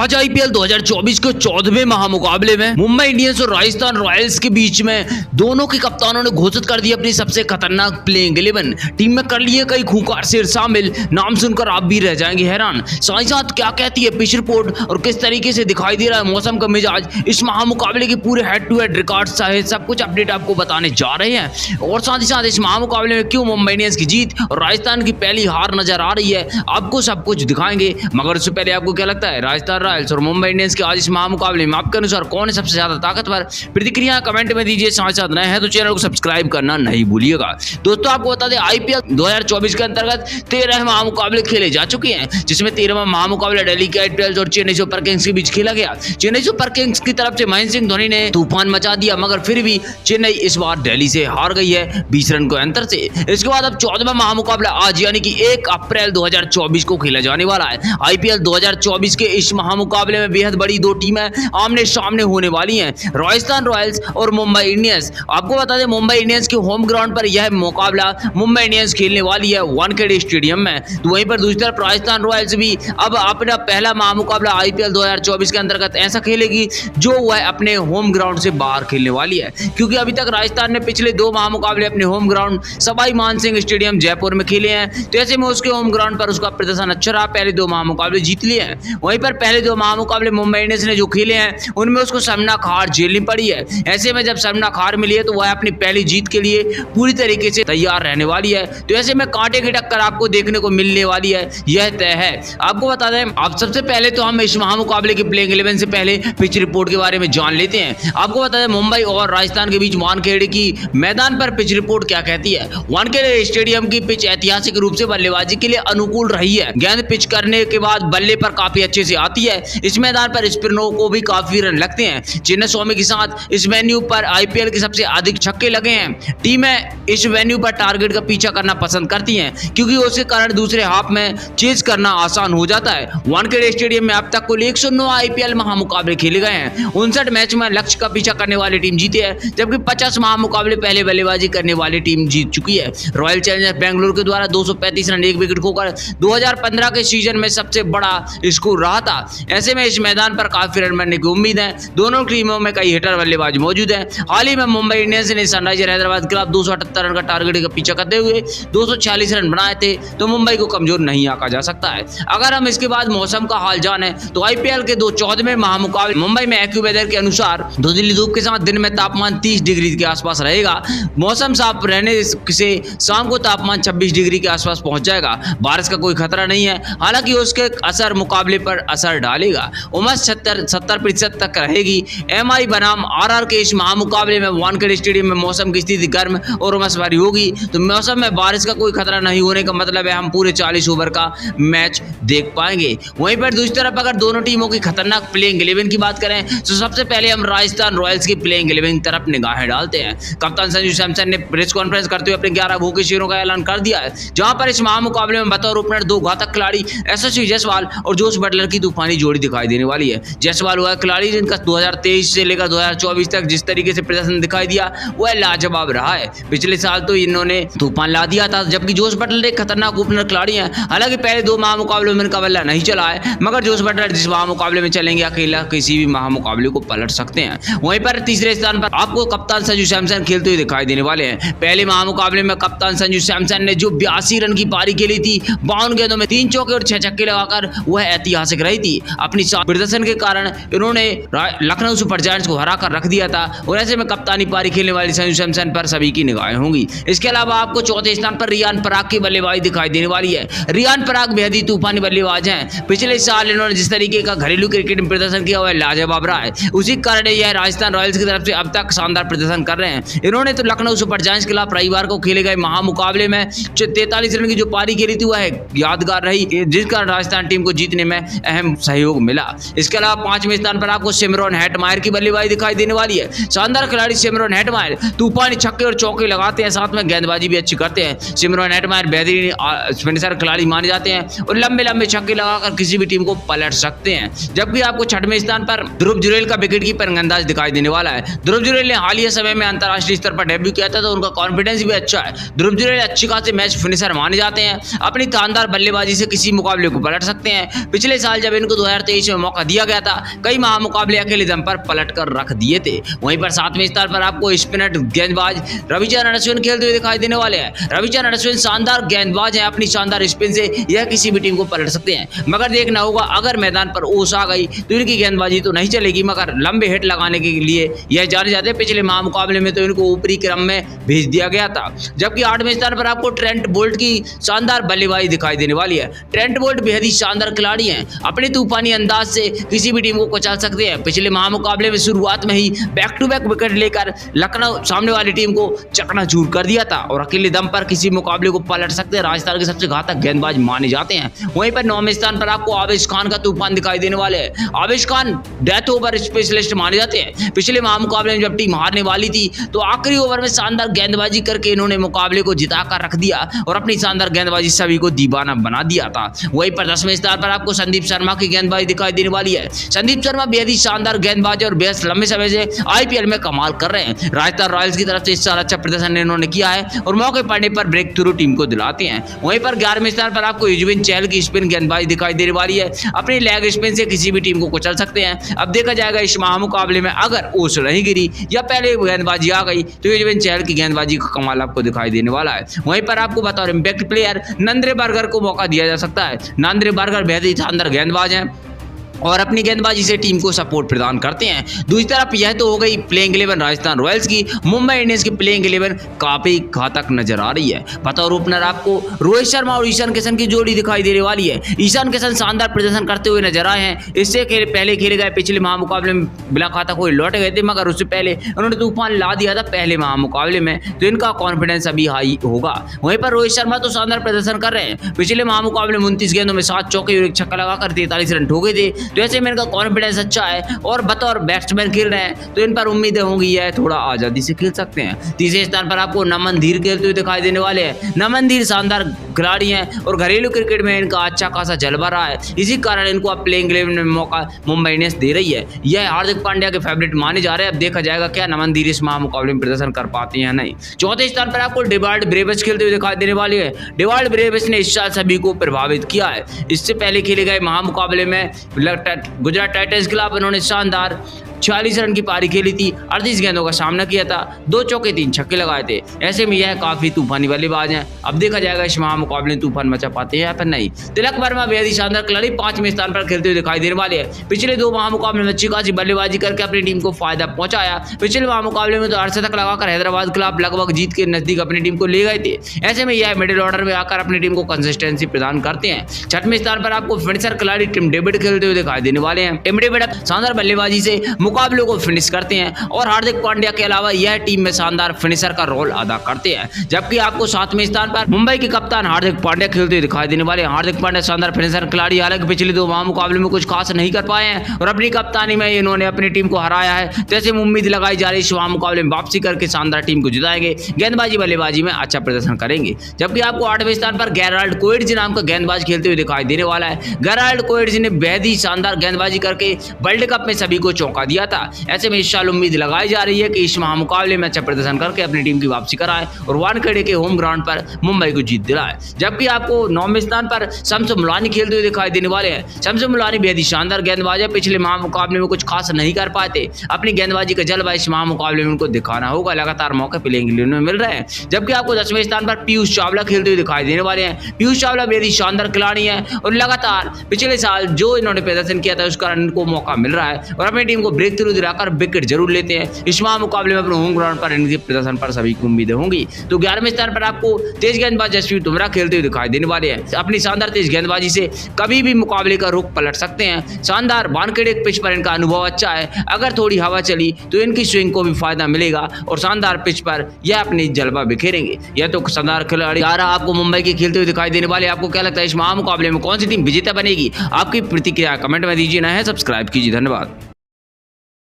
आज आईपीएल 2024 के 14वें महामुकाबले में मुंबई इंडियंस और राजस्थान रॉयल्स के बीच में दोनों के कप्तानों ने घोषित कर दी अपनी सबसे खतरनाक प्लेइंग 11। टीम में कर लिए कई खूंखार शेर शामिल, नाम सुनकर आप भी रह जाएंगे हैरान। साथ ही साथ क्या कहती है पिच रिपोर्ट और किस तरीके से दिखाई दे रहा है मौसम का मिजाज, इस महामुकाबले के पूरे हेड टू हेड रिकॉर्ड सहित सब कुछ अपडेट आपको बताने जा रहे हैं। और साथ ही साथ इस महामुकाबले में क्यों मुंबई इंडियंस की जीत और राजस्थान की पहली हार नजर आ रही है, आपको सब कुछ दिखाएंगे। मगर उससे पहले आपको क्या लगता है राजस्थान रॉयल्स और मुंबई इंडियंस के आज इस महामुकाबले में आपके अनुसार कौन है सबसे ज्यादा ताकतवर? प्रतिक्रिया कमेंट में दीजिए। साथ साथ नए हैं तो चैनल को सब्सक्राइब करना नहीं भूलिएगा। दोस्तों आपको बता दें आईपीएल 2024 के अंतर्गत 13 महामुकाबले खेले जा चुके हैं, जिसमें 13वां महामुकाबला दिल्ली कैपिटल्स और चेन्नई सुपर किंग्स के बीच खेला गया। चेन्नई सुपर किंग्स की तरफ से महेंद्र सिंह धोनी ने तूफान मचा दिया, मगर फिर भी चेन्नई इस बार दिल्ली से हार गई है 20 रन के अंतर से। इसके बाद अब 14वां महामुकाबला आज यानी कि 1 अप्रैल 2024 को खेला जाने वाला है। आईपीएल 2024 के इस महामुकाबले में बेहद बड़ी दो टीमें आमने सामने होने वाली हैं, राजस्थान रॉयल्स और मुंबई इंडियंस। आपको बता दें मुंबई इंडियंस के होम ग्राउंड पर यह मुकाबला मुंबई इंडियंस खेलने वाली है वानखेड़े स्टेडियम में। तो वहीं पर दूसरी तरफ राजस्थान रॉयल्स भी अब अपना पहला महामुकाबला आईपीएल 2024 के अंतर्गत ऐसा खेलेगी जो वह अपने होम ग्राउंड से बाहर खेलने वाली है, क्योंकि अभी तक राजस्थान ने पिछले 2 महामुकाबले अपने home ground Sawai Mansingh stadium Jaipur में खेले हैं। तो ऐसे में उसके होम ग्राउंड पर उसका प्रदर्शन अच्छा रहा, पहले 2 महामुकाबले जीत लिए हैं। वहीं पर पहले 2 महामुकाबले मुंबई इंडियंस ने जो खेले हैं उनमें उसको शर्मनाक हार झेलनी पड़ी है। ऐसे में जब शर्मनाक हार मिली है तो वह अपनी पहली जीत के लिए पूरी तरीके से तैयार रहने वाली है। तो ऐसे में कांटे की टक्कर आपको देखने को मिलने वाली है, यह तय है। आपको बता दें आप सबसे पहले तो हम इस महामुकाबले की प्लेइंग 11 से पहले पिच रिपोर्ट के बारे में जान लेते हैं। आपको बता दें मुंबई और राजस्थान के बीच वानखेड़े की मैदान पर पिच रिपोर्ट क्या कहती है। वानखेड़े स्टेडियम की पिच ऐतिहासिक रूप से बल्लेबाजी के लिए अनुकूल रही है। गेंद पिच करने के बाद बल्ले पर काफी अच्छे से आती है। इस मैदान पर स्पिनरों को भी काफी रन लगते हैं। चिन्नास्वामी के साथ इस वेन्यू पर आईपीएल के सबसे अधिक छक्के लगे हैं। टीमें इस वेन्यू पर टारगेट का पीछा करना पसंद करती हैं, क्योंकि उसके कारण दूसरे हाफ में चेज करना आसान हो जाता है। वानखेड़े स्टेडियम में अब तक कुल 109 आईपीएल महामुकाबले खेले गए हैं। 59 मैच में लक्ष्य का पीछा करने वाली टीम जीती है, जबकि 50 महामुकाबले पहले बल्लेबाजी करने वाली टीम जीत चुकी है। रॉयल चैलेंजर्स बेंगलुरु के द्वारा 235 रन 1 विकेट खोकर 2015 के सीजन में सबसे बड़ा स्कोर रहा था। ऐसे में इस मैदान पर काफी रन बनने की उम्मीद है। दोनों टीमों में कई हिटर बल्लेबाज मौजूद हैं। हाल ही में मुंबई इंडियंस ने सनराइजर हैदराबाद के खिलाफ 278 रन का टारगेट का पीछा करते हुए 246 रन बनाए थे, तो मुंबई को कमजोर नहीं आंका जा सकता है। अगर हम इसके बाद मौसम का हाल जाने तो आईपीएल के 14वें महामुकाबले मुंबई में एक्यूवेदर के अनुसार धुंधली धूप के साथ दिन में तापमान 30 डिग्री के आसपास रहेगा। मौसम साफ रहने से शाम को तापमान 26 डिग्री के आसपास पहुंच जाएगा। बारिश का कोई खतरा नहीं है, हालांकि उसके असर मुकाबले पर असर डालेगा। उमस 70% तक रहेगी। एमआई बनाम आरआर के इस महामुकाबले में वानखेड़े स्टेडियम में मौसम की स्थिति गर्म और उमस भरी होगी, तो मौसम में बारिश का कोई खतरा नहीं होने का मतलब है हम पूरे 40 ओवर का मैच देख पाएंगे। वहीं पर दूसरी तरफ अगर दोनों टीमों की खतरनाक प्लेइंग 11 की बात करें तो सबसे पहले हम राजस्थान रॉयल्स की प्लेइंग 11 की तरफ निगाहें डालते हैं। कप्तान संजू सैमसन ने प्रेस कॉन्फ्रेंस करते हुए अपने 11 भूखे शेरों का ऐलान कर दिया है, जहां पर इस महामुकाबले में बतौर ओपनर 2 घातक खिलाड़ी यशस्वी जायसवाल और जोश बटलर की तूफानी जोड़ी दिखाई देने वाली है। जायसवाल वह खिलाड़ी जिनका 2023 से लेकर 2024 तक जिस तरीके से प्रदर्शन दिखाई दिया वह लाजवाब रहा है। पिछले साल तो इन्होंने तूफान ला दिया था, जबकि जोश बटलर एक खतरनाक ओपनर खिलाड़ी हैं। हालांकि पहले 2 महामुकाबलों में इनका बल्ला नहीं चला है, मगर जोश बटलर जिस महामुकाबले में चलेंगे अकेला किसी भी महामुकाबले को पलट सकते हैं। वहीं पर तीसरे स्थान पर आपको कप्तान संजू सैमसन खेलते हुए दिखाई देने वाले हैं। पहले महामुकाबले में कप्तान संजू सैमसन ने जो 82 रन की पारी खेली थी, 52 गेंदों में 3 चौके और 6 छक्के लगाकर वह ऐतिहासिक रही थी। अपनी प्रदर्शन के कारण इन्होंने लखनऊ सुपर जायंट्स को हरा कर रख दिया था, और ऐसे में कप्तानी पारी खेलने वाली संजू सैमसन पर सभी की निगाहें होंगी। इसके अलावा आपको चौथे स्थान पर रियान पराग की बल्लेबाजी दिखाई देने वाली है। रियान पराग बेहद ही तूफानी बल्लेबाज हैं। पिछले साल इन्होंने जिस तरीके का घरेलू क्रिकेट में प्रदर्शन किया वह लाजवाब रहा है। उसी कारण यह राजस्थान रॉयल्स की तरफ से अब तक शानदार प्रदर्शन कर रहे हैं। इन्होंने तो लखनऊ सुपर जायंट्स के खिलाफ रविवार को खेले गए महामुकाबले में 43 रन की जो पारी खेली थी वह यादगार रही, जिस कारण राजस्थान टीम को जीतने में अहम सहयोग मिला। इसके अलावा 5वें स्थान पर आपको सिमरन हेटमायर की बल्लेबाजी दिखाई देने वाली है। शानदार खिलाड़ी सिमरन हेटमायर तूफानी छक्के और चौके लगाते हैं, साथ में गेंदबाजी भी अच्छी करते हैं। सिमरन हेटमायर बेहतरीन फिनिशर खिलाड़ी माने जाते हैं और लंबे छक्के लगाकर किसी भी टीम को पलट सकते हैं। जबकि आपको 6वें स्थान पर ध्रुव जुरेल का विकेट कीपर अंदाज दिखाई देने वाला है। ध्रुव जुरेल ने हालिया समय में अंतरराष्ट्रीय स्तर पर डेब्यू किया था, तो उनका कॉन्फिडेंस भी अच्छा है। ध्रुव जुरेल अच्छी खासी मैच फिनिशर माने जाते हैं। अपनी शानदार बल्लेबाजी से किसी मुकाबले को पलट सकते हैं। पिछले साल जब इनको 2023 में मौका दिया गया था, कई महामुकाबले अकेले दम पर पलट कर रख दिए थे। वहीं पर 7वें स्थान पर आपको स्पिनर गेंदबाज रविचंद्रन अश्विन खेलते हुए दिखाई देने वाले हैं। रविचंद्रन अश्विन शानदार गेंदबाज हैं, अपनी शानदार स्पिन से यह किसी भी टीम को पलट सकते हैं, मगर देखना होगा अगर मैदान पर ओस आ गई तो इनकी गेंदबाजी तो नहीं चलेगी, मगर लंबे हिट लगाने के लिए यह जाने जाते हैं। पिछले महामुकाबले में तो इनको ऊपरी क्रम में भेज दिया गया था। जबकि 8वें स्थान पर आपको ट्रेंट बोल्ट की शानदार बल्लेबाजी दिखाई देने वाली है। ट्रेंट बोल्ट बेहद ही शानदार खिलाड़ी हैं, अपने तूफानी अंदाज से किसी भी टीम को कुचल सकते हैं। पिछले महामुकाबले में शुरुआत में ही बैक टू बैक विकेट लेकर लखनऊ सामने वाली टीम को चकनाचूर कर दिया था और अकेले दम पर किसी मुकाबले को पलट सकते हैं। राजस्थान के सबसे घातक गेंदबाज माने जाते हैं। वहीं पर 9वें स्थान पर आपको आवेश खान का तूफान दिखाई देने वाले हैं। आवेश खान डेथ ओवर स्पेशलिस्ट माने जाते हैं। पिछले महामुकाबले में जब टीम हारने वाली थी तो आखिरी ओवर में शानदार गेंदबाजी करके इन्होंने मुकाबले को जिता कर रख दिया और अपनी शानदार गेंदबाजी सभी को दीवाना बना दिया था। वहीं पर 10वें स्थान पर आपको संदीप शर्मा की गेंदबाजी दिखाई देने वाली है। संदीप शर्मा बेहद ही शानदार गेंदबाज और बेहद लंबे समय से आईपीएल में कमाल कर रहे हैं। राजस्थान रॉयल्स की तरफ से इस साल अच्छा प्रदर्शन इन्होंने किया है और मौके पड़ने पर ब्रेक थ्रू टीम को दिलाते हैं। वहीं पर 11वें स्थान पर आपको युजवेंद्र चहल की स्पिन गेंदबाजी दिखाई देने वाली है। अपनी लेग स्पिन से किसी भी टीम को कुचल सकते हैं। अब देखा जाएगा इस महामुकाबले में अगर ओस नहीं गिरी या पहले गेंदबाजी आ गई तो युजवेंद्र चहल की गेंदबाजी का कमाल आपको दिखाई देने वाला है। वहीं पर आपको बतौर इम्पैक्ट प्लेयर नंद्रे बर्गर को मौका दिया जा सकता है। नंद्रे बर्गर बेहद ही शानदार गेंदबाज हैं और अपनी गेंदबाजी से टीम को सपोर्ट प्रदान करते हैं। दूसरी तरफ यह तो हो गई प्लेइंग 11 राजस्थान रॉयल्स की। मुंबई इंडियंस की प्लेइंग 11 काफी घातक नजर आ रही है। बतौर ओपनर आपको रोहित शर्मा और ईशान किशन की जोड़ी दिखाई देने वाली है। ईशान किशन शानदार प्रदर्शन करते हुए नजर आए हैं। इससे पहले खेले गए पिछले महामुकाबले में बिना खाता कोई लौट गए थे, मगर उससे पहले उन्होंने तूफान ला दिया था पहले महामुकाबले में, तो इनका कॉन्फिडेंस अभी हाई होगा। वहीं पर रोहित शर्मा तो शानदार प्रदर्शन कर रहे हैं। पिछले महामुकाबले में 29 गेंदों में 7 चौके और 1 छक्का लगाकर 43 रन ठोके थे, तो ऐसे में इनका कॉन्फिडेंस अच्छा है और बतौर बैट्समैन खेल रहे हैं तो इन पर उम्मीदें होंगी यह थोड़ा आजादी से खेल सकते हैं। तीसरे स्थान पर आपको नमन धीर खेलते हुए दिखाई देने वाले हैं। नमन धीर शानदार खिलाड़ी हैं और घरेलू क्रिकेट में इनका अच्छा खासा जलवा रहा है, इसी कारण इनको अब प्लेइंग 11 में मौका मुंबई इंडियंस दे रही है। यह हार्दिक पांड्या के फेवरेट माने जा रहे हैं। अब देखा जाएगा क्या नमन धीर इस महामुकाबले में प्रदर्शन कर पाते हैं या नहीं। चौथे स्थान पर आपको डेवाल्ड ब्रेविस खेलते हुए दिखाई देने वाले हैं। डेवाल्ड ब्रेविस ने इस साल सभी को प्रभावित किया है। इससे पहले खेले गए महामुकाबले में गुजरात टाइटंस के खिलाफ इन्होंने शानदार 46 रन की पारी खेली थी, 38 गेंदों का सामना किया था, 2 चौके 3 छक्के लगाए थे। ऐसे में यह काफी तूफानी बल्लेबाज हैं। अब देखा जाएगा इस महामुकाबले में तूफान मचा पाते हैं या फिर नहीं। तिलक वर्मा बेहद ही शानदार खिलाड़ी 5वें स्थान पर खेलते हुए दिखाई देने वाले हैं। पिछले 2 महामुकाबले में अच्छी खासी बल्लेबाजी करके अपनी टीम को फायदा पहुंचाया। पिछले महामुकाबले में तो 68 लगाकर हैदराबाद के खिलाफ लगभग जीत के नजदीक अपनी टीम को ले गए थे। ऐसे में यह मिडिल ऑर्डर में आकर अपनी टीम को कंसिस्टेंसी प्रदान करते हैं। 6वें स्थान पर आपको फिनिशर खिलाड़ी टिम डेविड खेलते हुए दिखाई देने वाले हैं। टिम डेविड शानदार बल्लेबाजी से मुकाबलों को फिनिश करते हैं और हार्दिक पांड्या के अलावा यह टीम में शानदार फिनिशर का रोल अदा करते हैं। जबकि आपको 7वें स्थान पर मुंबई के कप्तान हार्दिक पांड्या खेलते हुए दिखाई देने वाले हैं। हार्दिक पांड्या शानदार फिनिशर खिलाड़ी, हालांकि पिछले 2 महामुकाबले में कुछ खास नहीं कर पाए हैं और अपनी कप्तानी में इन्होंने अपनी टीम को हराया है। तो ऐसे में उम्मीद लगाई जा रही है इस महामुकाबले में वापसी करके शानदार टीम को जिताएंगे, गेंदबाजी बल्लेबाजी में अच्छा प्रदर्शन करेंगे। जबकि आपको 8वें स्थान पर गेराल्ड कोएट्जी नाम का गेंदबाज खेलते हुए दिखाई देने वाला है। गेराल्ड कोएट्जी ने बेहद ही शानदार गेंदबाजी करके वर्ल्ड कप में सभी को चौंका दिया था। ऐसे में इस साल उम्मीद लगाई जा रही है कि इस महामुकाबले में अच्छा प्रदर्शन करके अपनी टीम की वापसी कराए और वानखेड़े के होम ग्राउंड पर मुंबई को जीत दिलाए। जबकि आपको 9वें स्थान पर शम्स मुलानी खेलते हुए दिखाई देने वाले हैं। शम्स मुलानी बेहद ही शानदार गेंदबाज है। पिछले महामुकाबले में कुछ खास नहीं कर पाए थे। अपनी गेंदबाजी का जलवा इस महामुकाबले में उनको दिखाना होगा। लगातार मौके प्लेइंग 11 में मिल रहे हैं। जबकि आपको 10वें स्थान पर पीयूष चावला खेलते हुए दिखाई देने वाले हैं। पीयूष चावला बेहद ही शानदार खिलाड़ी है और लगातार पिछले साल जो इन्होंने प्रदर्शन किया था उस कारण इनको मौका मिल रहा है और अपनी टीम को ब्रेक थ्रू दिलाकर विकेट जरूर लेते हैं। इस महामुकाबले में अपने होम ग्राउंड पर इनके प्रदर्शन पर सभी की उम्मीदें होंगी। तो 11वें स्थान पर आपको तेज गेंदबाज जसप्रीत बुमराह खेलते हुए दिखाई देने वाले हैं। अपनी शानदार तेज गेंदबाजी से कभी भी मुकाबले का रुख पलट सकते हैं। शानदार वानखेड़े पिच पर इनका अनुभव अच्छा है। अगर थोड़ी हवा चली तो इनकी स्विंग को भी फायदा मिलेगा और शानदार पिच पर यह अपनी जलवा बिखेरेंगे। यह तो शानदार खिलाड़ी आ रहा आपको मुंबई के खेलते हुए दिखाई देने वाले। आपको क्या लगता है इस महामुकाबले में कौन सी टीम विजेता बनेगी? आपकी प्रतिक्रिया कमेंट में दीजिए। ना है सब्सक्राइब कीजिए। धन्यवाद।